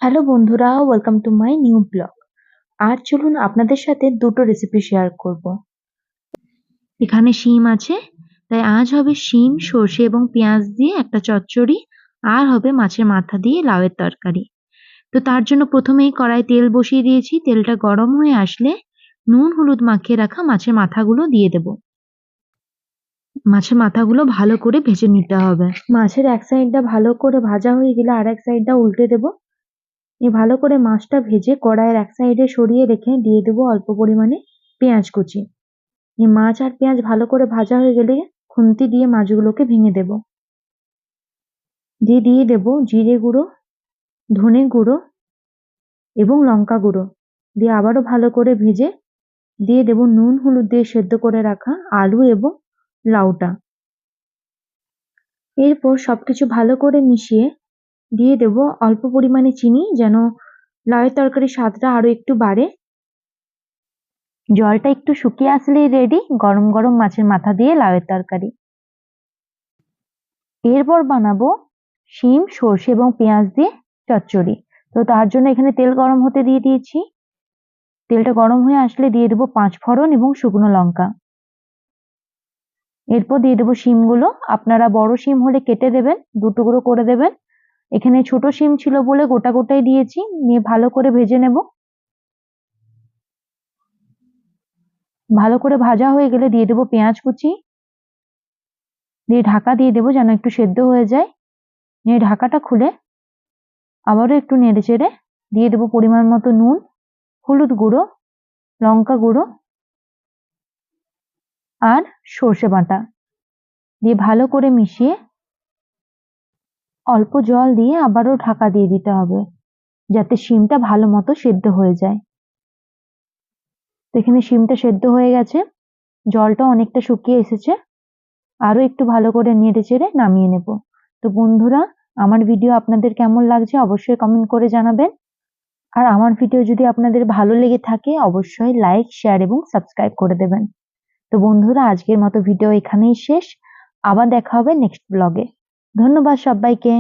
Hello বন্ধুরা, welcome to my new blog. আজ চলুন আপনাদের সাথে দুটো রেসিপি শেয়ার করব। এখানে শিম আছে, তাই আজ হবে শিম, সর্ষে এবং পেঁয়াজ দিয়ে একটা চচ্চড়ি, আর হবে মাছের মাথা দিয়ে লাউয়ের তরকারি। তো তার জন্য প্রথমেই কড়াই তেল বসিয়ে দিয়েছি। তেলটা গরম হয়ে আসলে নুন হলুদ মাখিয়ে রাখা মাছের মাথাগুলো দিয়ে দেব। মাছের মাথাগুলো ভালো করে ভেজে নিতে হবে। মাছের এক সাইডটা ভালো করে ভাজা হয়ে গেলে আর এক সাইডটা উল্টে দেব। ভালো করে মাছটা ভেজে কড়াইয়ের এক সাইডে সরিয়ে রেখে দিয়ে দেবো অল্প পরিমাণে পেঁয়াজ কুচি। মাছ আর পেঁয়াজ ভালো করে ভাজা হয়ে গেলে খুন্তি দিয়ে মাছগুলোকে ভেঙে দেব। দিয়ে দেবো জিরে গুঁড়ো, ধনে গুঁড়ো এবং লঙ্কা গুঁড়ো। দিয়ে আবারও ভালো করে ভেজে দিয়ে দেবো নুন হলুদ দিয়ে সেদ্ধ করে রাখা আলু এবং লাউটা। এরপর সবকিছু ভালো করে মিশিয়ে দিয়ে দেবো অল্প পরিমাণে চিনি, যেন লাউয়ের তরকারির স্বাদটা আরো একটু বাড়ে। জলটা একটু শুকিয়ে আসলেই রেডি গরম গরম মাছের মাথা দিয়ে লাউয়ের তরকারি। এরপর বানাবো শিম, সর্ষে এবং পেঁয়াজ দিয়ে চচ্চড়ি। তো তার জন্য এখানে তেল গরম হতে দিয়ে দিয়েছি। তেলটা গরম হয়ে আসলে দিয়ে দেবো 5 ফোড়ন এবং শুকনো লঙ্কা। এরপর দিয়ে দেবো শিমগুলো। আপনারা বড় শিম হলে কেটে দেবেন, 2 টুকরো করে দেবেন। এখানে ছোট শিম ছিল বলে গোটা গোটাই দিয়েছি। নিয়ে ভালো করে ভেজে নেব। ভালো করে ভাজা হয়ে গেলে দিয়ে দেবো পেঁয়াজ কুচি, দিয়ে ঢাকা দিয়ে দেবো যেন একটু সেদ্ধ হয়ে যায়। নিয়ে ঢাকাটা খুলে আবারও একটু নেড়ে চেড়ে দিয়ে দেবো পরিমাণ মতো নুন, হলুদ গুঁড়ো, লঙ্কা গুঁড়ো আর সর্ষে বাটা দিয়ে ভালো করে মিশিয়ে অল্প জল দিয়ে আবারও ঢাকা দিয়ে দিতে হবে, যাতে শিমটা ভালো মতো সেদ্ধ হয়ে যায়। তো এখানে শিমটা সেদ্ধ হয়ে গেছে, জলটা অনেকটা শুকিয়ে এসেছে। আরো একটু ভালো করে নেড়ে চেড়ে নামিয়ে নেব। তো বন্ধুরা, আমার ভিডিও আপনাদের কেমন লাগছে অবশ্যই কমেন্ট করে জানাবেন। আর আমার ভিডিও যদি আপনাদের ভালো লেগে থাকে অবশ্যই লাইক, শেয়ার এবং সাবস্ক্রাইব করে দেবেন। তো বন্ধুরা, আজকের মতো ভিডিও এখানেই শেষ। আবার দেখা হবে নেক্সট ব্লগে। ধন্যবাদ সবাইকে।